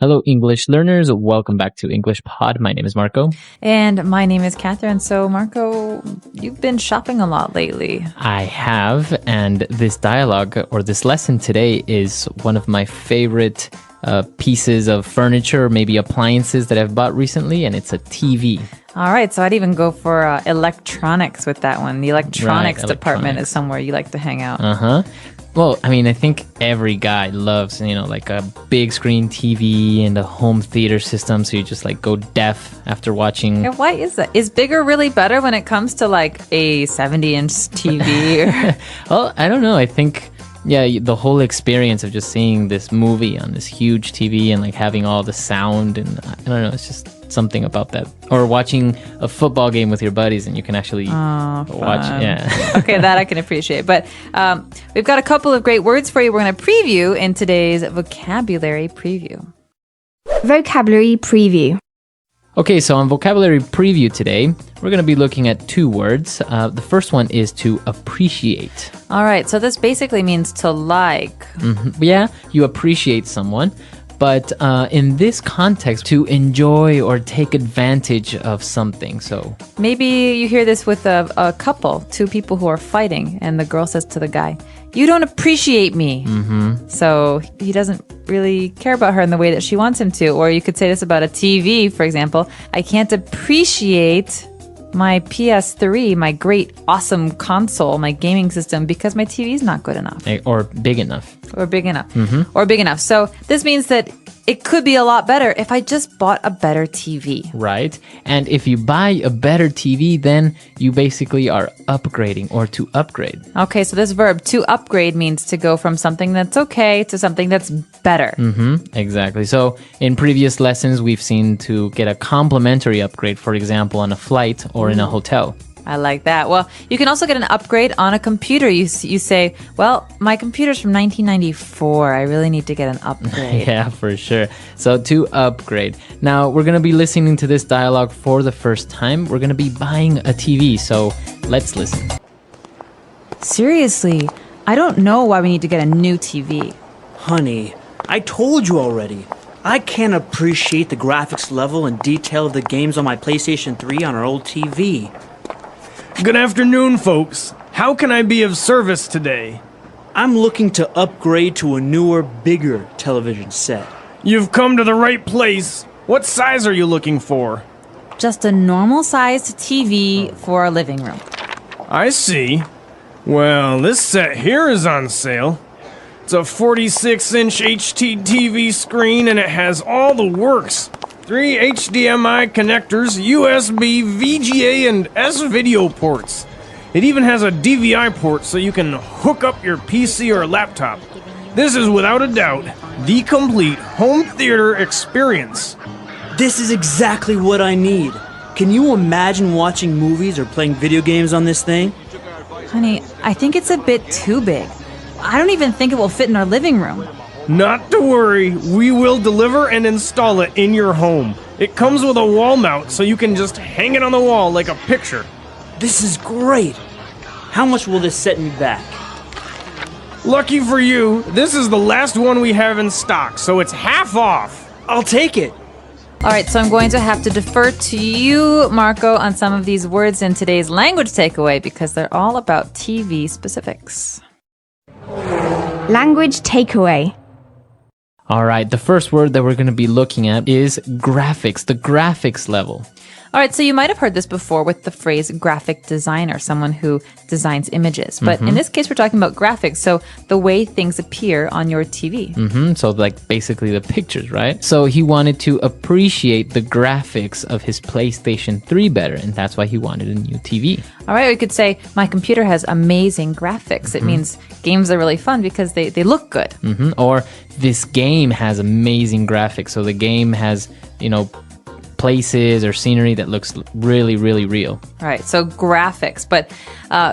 Hello, English learners. Welcome back to English Pod. My name is Marco. And my name is Catherine. So, Marco, you've been shopping a lot lately. I have, and this dialogue or this lesson today is one of my favorite pieces of furniture, maybe appliances that I've bought recently, and it's a TV. All right, so I'd even go for electronics with that one. The electronics department is somewhere you like to hang out. Uh-huh. Well, I mean, I think every guy loves, like a big screen TV and a home theater system. So you just like go deaf after watching. Yeah, why is that? Is bigger really better when it comes to like a 70-inch TV? Well, I don't know. I think, the whole experience of just seeing this movie on this huge TV and like having all the sound and I don't know, it's just something about that. Or watching a football game with your buddies and you can actually watch. Yeah. Okay, that I can appreciate. But we've got a couple of great words for you. We're going to preview in today's vocabulary preview. Vocabulary preview. Okay, so on vocabulary preview today, we're going to be looking at two words. The first one is to appreciate. All right, so this basically means to like. Mm-hmm. Yeah, you appreciate someone. But in this context, to enjoy or take advantage of something. So maybe you hear this with a couple, two people who are fighting, and the girl says to the guy, "You don't appreciate me." Mm-hmm. So he doesn't really care about her in the way that she wants him to. Or you could say this about a TV, for example. "I can't appreciate my PS3, my great, awesome console, my gaming system, because my TV is not good enough." Or big enough. Or big enough. Mm-hmm. Or big enough. So this means that it could be a lot better if I just bought a better TV. Right. And if you buy a better TV, then you basically are upgrading or to upgrade. Okay, so this verb, to upgrade, means to go from something that's okay to something that's better. Mm-hmm. Exactly. So in previous lessons, we've seen to get a complimentary upgrade, for example, on a flight or in a hotel. I like that. Well, you can also get an upgrade on a computer. You say, well, my computer's from 1994. I really need to get an upgrade. Yeah, for sure. So to upgrade. Now, we're going to be listening to this dialogue for the first time. We're going to be buying a TV. So let's listen. Seriously, I don't know why we need to get a new TV. Honey, I told you already. I can't appreciate the graphics level and detail of the games on my PlayStation 3 on our old TV. Good afternoon, folks. How can I be of service today? I'm looking to upgrade to a newer, bigger television set. You've come to the right place. What size are you looking for? Just a normal-sized TV for our living room. I see. Well, this set here is on sale. It's a 46-inch HT TV screen and it has all the works. 3 HDMI connectors, USB, VGA, and S-video ports. It even has a DVI port so you can hook up your PC or laptop. This is without a doubt the complete home theater experience. This is exactly what I need. Can you imagine watching movies or playing video games on this thing? Honey, I think it's a bit too big. I don't even think it will fit in our living room. Not to worry, we will deliver and install it in your home. It comes with a wall mount so you can just hang it on the wall like a picture. This is great. How much will this set me back? Lucky for you, this is the last one we have in stock, so it's half off. I'll take it. All right, so I'm going to have to defer to you, Marco, on some of these words in today's language takeaway because they're all about TV specifics. Language takeaway. All right, the first word that we're going to be looking at is graphics, the graphics level. All right, so you might have heard this before with the phrase graphic designer, someone who designs images. But in this case, we're talking about graphics, so the way things appear on your TV. So like basically the pictures, right? So he wanted to appreciate the graphics of his PlayStation 3 better, and that's why he wanted a new TV. All right, we could say, my computer has amazing graphics. It means games are really fun because they look good. Or this game has amazing graphics, so the game has, places or scenery that looks really, really real. All right, so graphics. But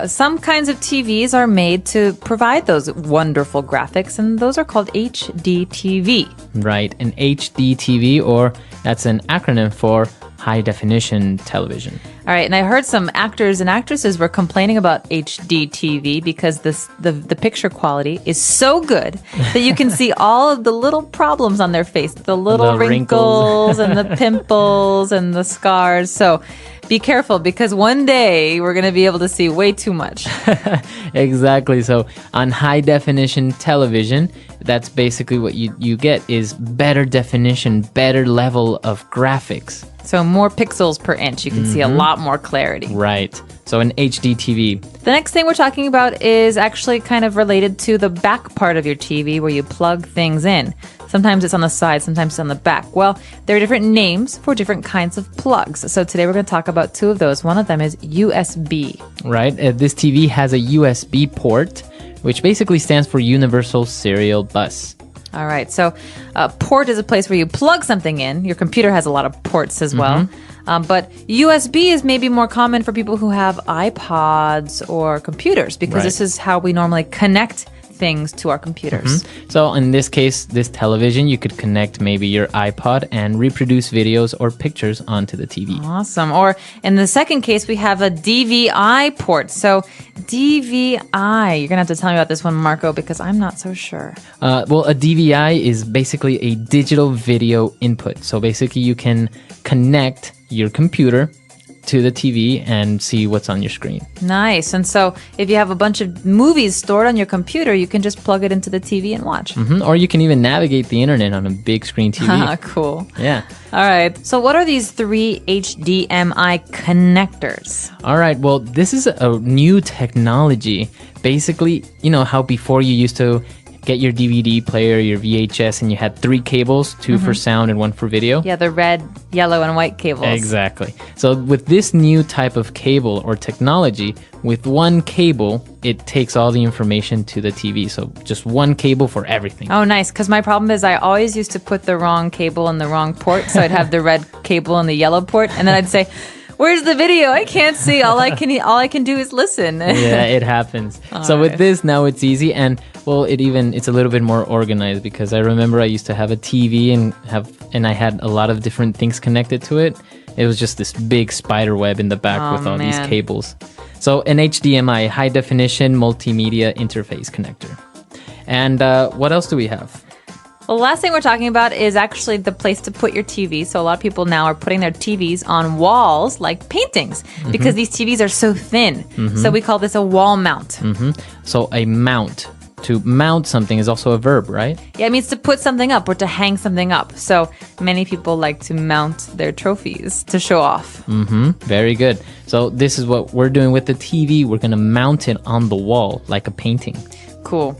some kinds of TVs are made to provide those wonderful graphics, and those are called HD TV. Right, an HD TV, or that's an acronym for high definition television. All right, and I heard some actors and actresses were complaining about HD TV because the picture quality is so good that you can see all of the little problems on their face, the little The wrinkles and the pimples and the scars. So be careful because one day we're going to be able to see way too much. Exactly. So on high definition television, that's basically what you get is better definition, better level of graphics. So more pixels per inch. You can see a lot more clarity. Right. So an HD TV. The next thing we're talking about is actually kind of related to the back part of your TV where you plug things in. Sometimes it's on the side, sometimes it's on the back. Well, there are different names for different kinds of plugs. So today we're going to talk about two of those. One of them is USB. Right. This TV has a USB port, which basically stands for Universal Serial Bus. All right. So a port is a place where you plug something in. Your computer has a lot of ports as well. But USB is maybe more common for people who have iPods or computers because Right. this is how we normally connect things to our computers. So in this case, this television, you could connect maybe your iPod and reproduce videos or pictures onto the TV. Awesome. Or in the second case, we have a DVI port. So DVI, you're going to have to tell me about this one, Marco, because I'm not so sure. Well, a DVI is basically a digital video input. So basically, you can connect your computer to the TV and see what's on your screen. Nice. And so if you have a bunch of movies stored on your computer, you can just plug it into the TV and watch. Or you can even navigate the internet on a big screen TV. Cool. Yeah. All right. So what are these three HDMI connectors? All right. Well, this is a new technology. Basically, you know how before you used to get your DVD player, your VHS, and you had three cables, two for sound and one for video? Yeah, the red, yellow, and white cables. Exactly. So with this new type of cable or technology, with one cable, it takes all the information to the TV. So just one cable for everything. Oh, nice. Because my problem is I always used to put the wrong cable in the wrong port. So I'd have the red cable in the yellow port. And then I'd say, where's the video? I can't see. All I can do is listen. Yeah, it happens. So with this, now it's easy. And well, it's a little bit more organized because I remember I used to have a TV and I had a lot of different things connected to it. It was just this big spider web in the back with all these cables. So an HDMI, high definition multimedia interface connector. And what else do we have? Well, the last thing we're talking about is actually the place to put your TV. So a lot of people now are putting their TVs on walls like paintings because these TVs are so thin. So we call this a wall mount. So a mount. To mount something is also a verb, right? Yeah, it means to put something up or to hang something up. So many people like to mount their trophies to show off. Very good. So this is what we're doing with the TV. We're going to mount it on the wall like a painting. Cool.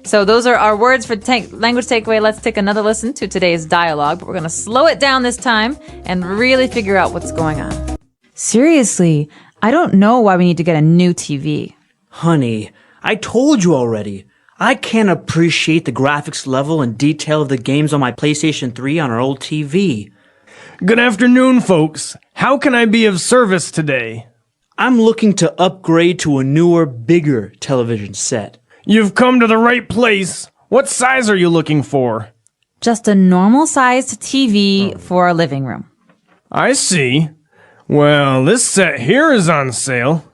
So those are our words for language takeaway. Let's take another listen to today's dialogue, but we're going to slow it down this time and really figure out what's going on. Seriously, I don't know why we need to get a new TV. Honey, I told you already. I can't appreciate the graphics level and detail of the games on my PlayStation 3 on our old TV. Good afternoon, folks. How can I be of service today? I'm looking to upgrade to a newer, bigger television set. You've come to the right place. What size are you looking for? Just a normal sized TV for a living room. I see. Well, this set here is on sale.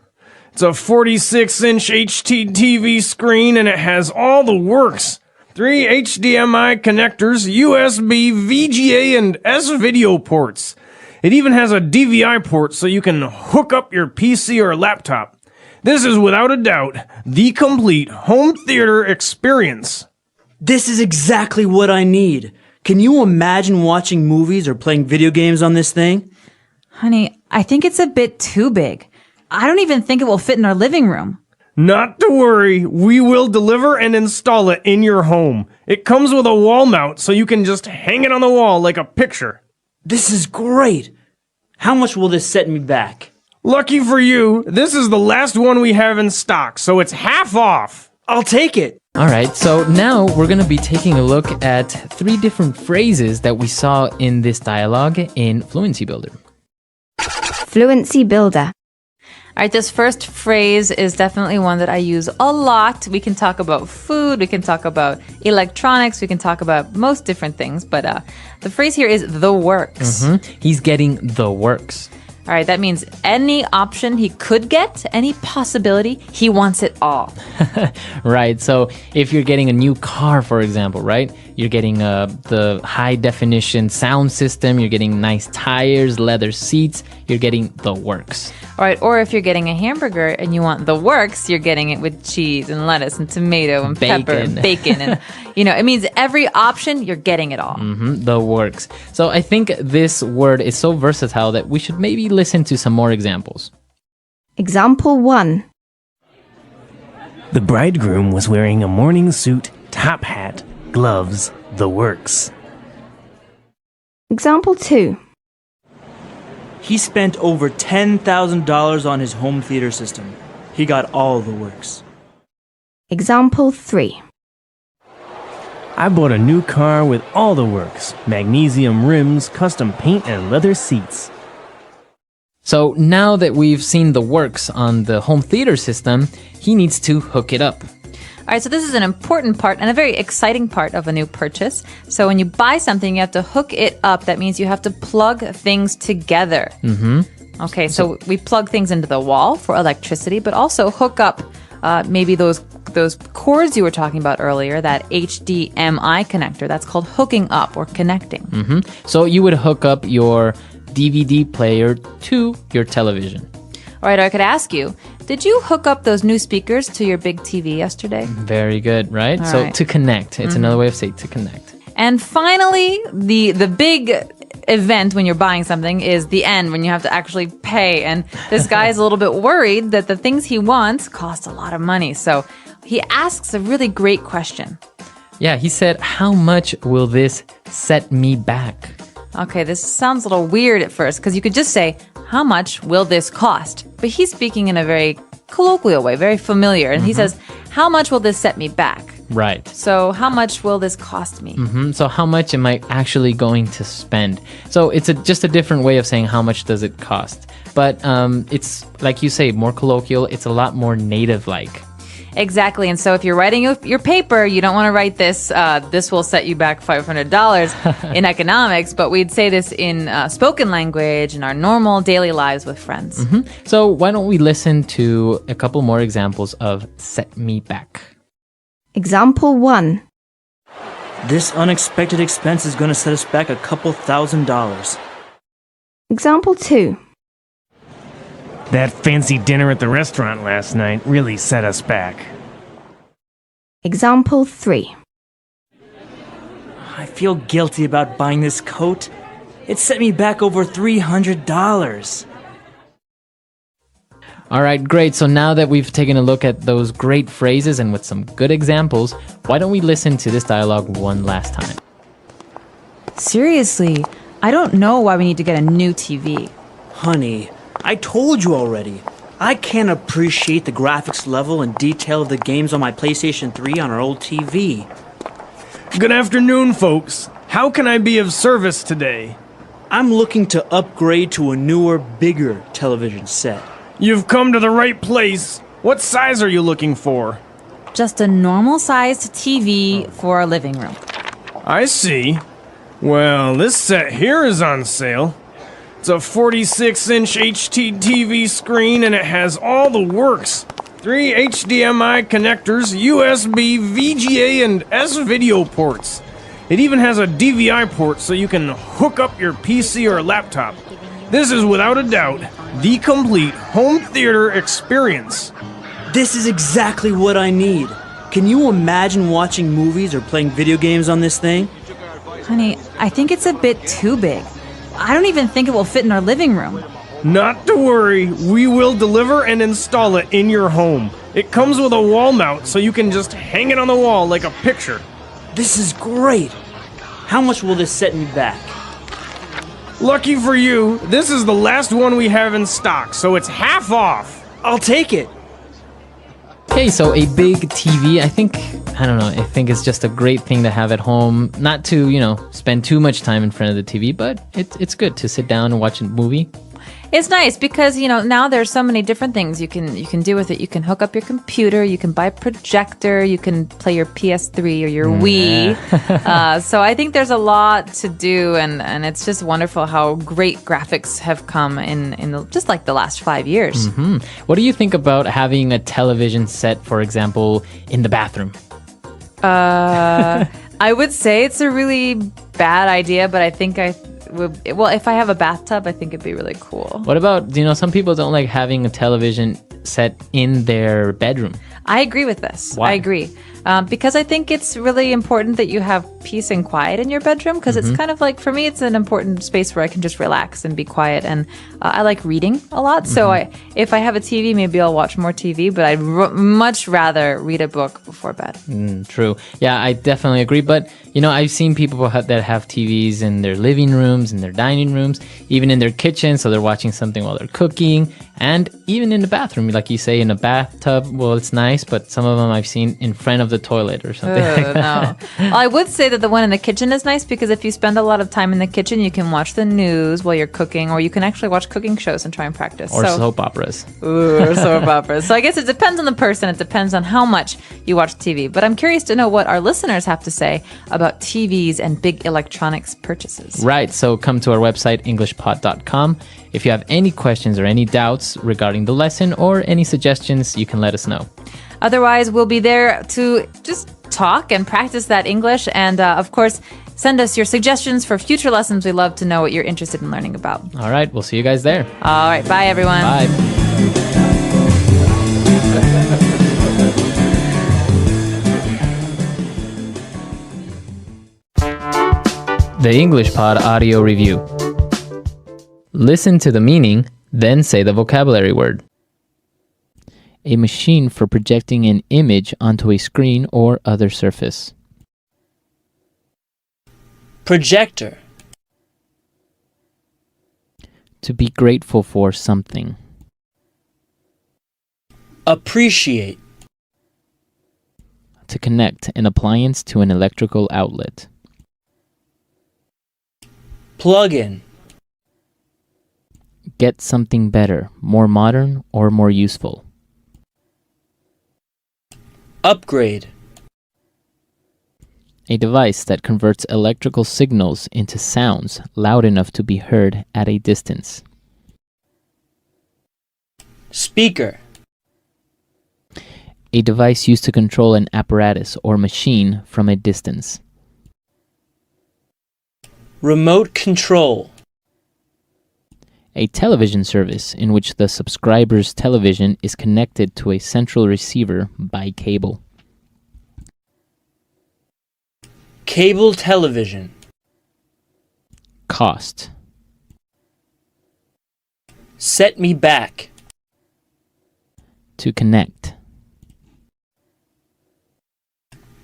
It's a 46-inch HD TV screen and it has all the works. 3 HDMI connectors, USB, VGA, and S-video ports. It even has a DVI port so you can hook up your PC or laptop. This is without a doubt the complete home theater experience. This is exactly what I need. Can you imagine watching movies or playing video games on this thing? Honey, I think it's a bit too big. I don't even think it will fit in our living room. Not to worry, we will deliver and install it in your home. It comes with a wall mount so you can just hang it on the wall like a picture. This is great. How much will this set me back? Lucky for you, this is the last one we have in stock, so it's half off. I'll take it. All right, so now we're going to be taking a look at 3 different phrases that we saw in this dialogue in Fluency Builder. Fluency Builder. All right, this first phrase is definitely one that I use a lot. We can talk about food, we can talk about electronics, we can talk about most different things, but the phrase here is the works. He's getting the works. All right, that means any option he could get, any possibility, he wants it all. Right. So if you're getting a new car, for example, right? You're getting the high definition sound system, you're getting nice tires, leather seats, you're getting the works. All right, or if you're getting a hamburger and you want the works, you're getting it with cheese and lettuce and tomato and pepper and bacon. And, it means every option, you're getting it all. The works. So I think this word is so versatile that we should maybe listen to some more examples. Example 1. The bridegroom was wearing a morning suit, top hat, gloves, the works. Example 2. He spent over $10,000 on his home theater system. He got all the works. Example 3. I bought a new car with all the works. Magnesium rims, custom paint, and leather seats. So now that we've seen the works on the home theater system, he needs to hook it up. All right, so this is an important part and a very exciting part of a new purchase. So when you buy something, you have to hook it up. That means you have to plug things together. Okay, so we plug things into the wall for electricity, but also hook up maybe those cords you were talking about earlier, that HDMI connector. That's called hooking up or connecting. So you would hook up your DVD player to your television. All right, I could ask you, did you hook up those new speakers to your big TV yesterday? Very good, right? All So right. to connect, it's another way of saying to connect. And finally, the big event when you're buying something is the end, when you have to actually pay. And this guy is a little bit worried that the things he wants cost a lot of money. So he asks a really great question. Yeah, he said, how much will this set me back? Okay, this sounds a little weird at first because you could just say, how much will this cost? But he's speaking in a very colloquial way, very familiar. And he says, how much will this set me back? Right. So how much will this cost me? So how much am I actually going to spend? So it's just a different way of saying how much does it cost. But it's, like you say, more colloquial. It's a lot more native-like. Exactly. And so if you're writing your paper, you don't want to write this, this will set you back $500 in economics, but we'd say this in spoken language in our normal daily lives with friends. So why don't we listen to a couple more examples of set me back? Example 1. This unexpected expense is going to set us back a couple $1,000s. Example 2. That fancy dinner at the restaurant last night really set us back. Example 3. I feel guilty about buying this coat. It set me back over $300. All right, great. So now that we've taken a look at those great phrases and with some good examples, why don't we listen to this dialogue one last time? Seriously, I don't know why we need to get a new TV. Honey, I told you already. I can't appreciate the graphics level and detail of the games on my PlayStation 3 on our old TV. Good afternoon, folks. How can I be of service today? I'm looking to upgrade to a newer, bigger television set. You've come to the right place. What size are you looking for? Just a normal-sized TV for a living room. I see. Well, this set here is on sale. It's a 46-inch HD TV screen and it has all the works. 3 HDMI connectors, USB, VGA, and S-video ports. It even has a DVI port so you can hook up your PC or laptop. This is without a doubt the complete home theater experience. This is exactly what I need. Can you imagine watching movies or playing video games on this thing? Honey, I think it's a bit too big. I don't even think it will fit in our living room. Not to worry, we will deliver and install it in your home. It comes with a wall mount so you can just hang it on the wall like a picture. This is great. How much will this set me back? Lucky for you, this is the last one we have in stock, so it's half off. I'll take it. Okay, so a big TV, I think it's just a great thing to have at home. Not to, spend too much time in front of the TV, but it's good to sit down and watch a movie. it's nice because now there's so many different things you can do with it. You can hook up your computer, you can buy a projector, you can play your PS3 or your Wii. So I think there's a lot to do, and it's just wonderful how great graphics have come just like the last 5 years. What do you think about having a television set, for example, in the bathroom? I would say it's a really bad idea, but I think if I have a bathtub, I think it'd be really cool. What about, some people don't like having a television set in their bedroom. I agree with this. Why? I agree. Because I think it's really important that you have peace and quiet in your bedroom, because it's kind of like, for me, it's an important space where I can just relax and be quiet. And I like reading a lot. So if I have a TV, maybe I'll watch more TV, but I'd much rather read a book before bed. True. Yeah, I definitely agree. But, I've seen people that have TVs in their living rooms, in their dining rooms, even in their kitchen. So they're watching something while they're cooking, and even in the bathroom, like you say, in a bathtub. Well, it's nice, but some of them I've seen in front of the toilet or something like that. No. Well, I would say that the one in the kitchen is nice because if you spend a lot of time in the kitchen, you can watch the news while you're cooking, or you can actually watch cooking shows and try and practice. Or soap operas. Or soap operas. So I guess it depends on the person. It depends on how much you watch TV. But I'm curious to know what our listeners have to say about TVs and big electronics purchases. Right. So come to our website, englishpod.com. If you have any questions or any doubts regarding the lesson or any suggestions, you can let us know. Otherwise, we'll be there to just talk and practice that English. And of course, send us your suggestions for future lessons. We love to know what you're interested in learning about. All right. We'll see you guys there. All right. Bye, everyone. Bye. The English Pod Audio Review. Listen to the meaning, then say the vocabulary word. A machine for projecting an image onto a screen or other surface. Projector. To be grateful for something. Appreciate. To connect an appliance to an electrical outlet. Plug in. Get something better, more modern, or more useful. Upgrade. A device that converts electrical signals into sounds loud enough to be heard at a distance. Speaker. A device used to control an apparatus or machine from a distance. Remote control. A television service in which the subscriber's television is connected to a central receiver by cable. Cable television. Cost. Set me back. To connect.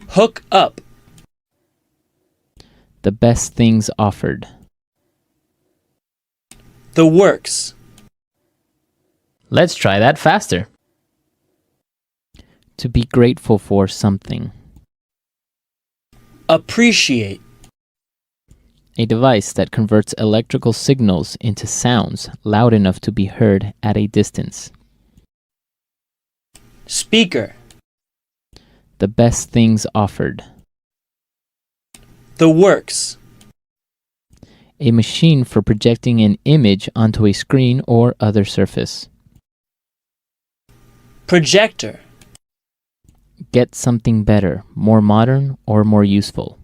Hook up. The best things offered. The works. Let's try that faster. To be grateful for something. Appreciate. A device that converts electrical signals into sounds loud enough to be heard at a distance. Speaker. The best things offered. The works. A machine for projecting an image onto a screen or other surface. Projector. Get something better, more modern, or more useful.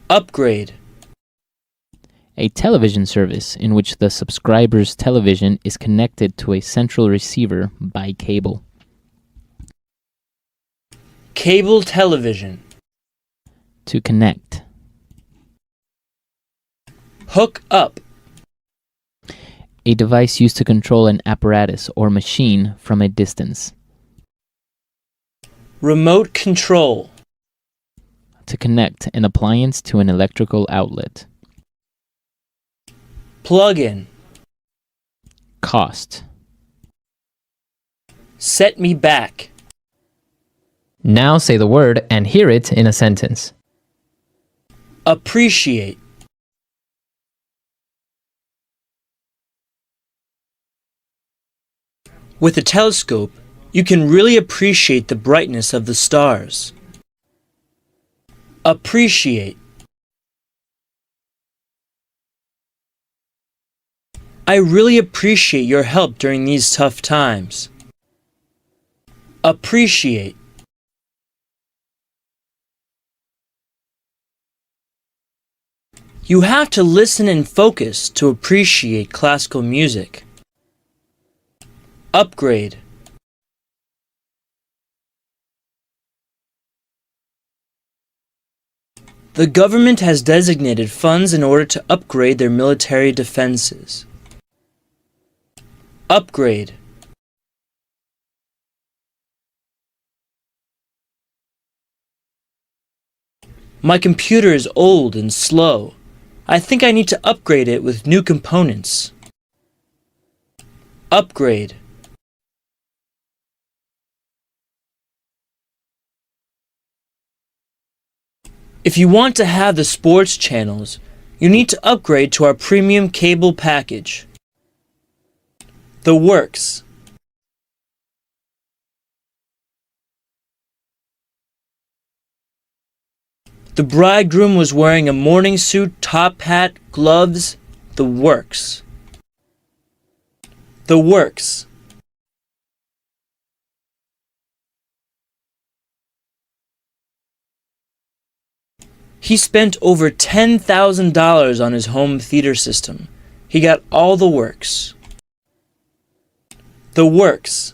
Upgrade. A television service in which the subscriber's television is connected to a central receiver by cable. Cable television. To connect. Hook up. A device used to control an apparatus or machine from a distance. Remote control. To connect an appliance to an electrical outlet. Plug in. Cost. Set me back. Now say the word and hear it in a sentence. Appreciate. With a telescope, you can really appreciate the brightness of the stars. Appreciate. I really appreciate your help during these tough times. Appreciate. You have to listen and focus to appreciate classical music. Upgrade. The government has designated funds in order to upgrade their military defenses. Upgrade. My computer is old and slow. I think I need to upgrade it with new components. Upgrade. If you want to have the sports channels, you need to upgrade to our premium cable package. The works. The bridegroom was wearing a morning suit, top hat, gloves. The works. The works. He spent over $10,000 on his home theater system. He got all the works. The works.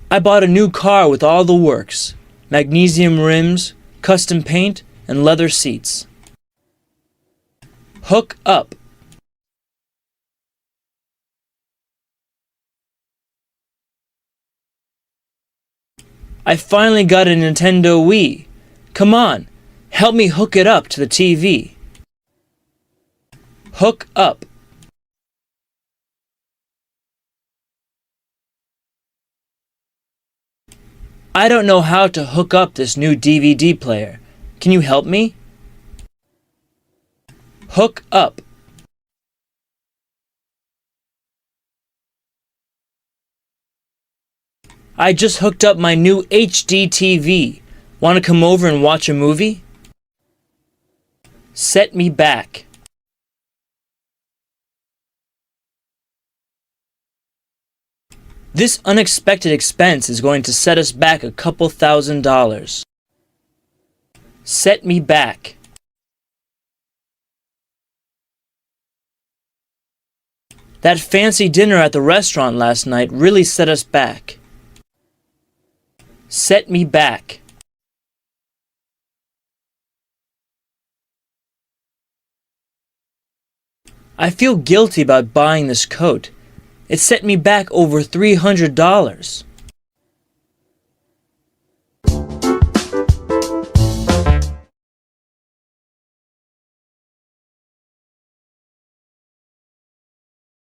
I bought a new car with all the works. Magnesium rims, custom paint, and leather seats. Hook up. I finally got a Nintendo Wii. Come on, help me hook it up to the TV. Hook up. I don't know how to hook up this new DVD player. Can you help me? Hook up. I just hooked up my new HD TV. Want to come over and watch a movie? Set me back. This unexpected expense is going to set us back a couple $1,000s. Set me back. That fancy dinner at the restaurant last night really set us back. Set me back. I feel guilty about buying this coat. It set me back over $300.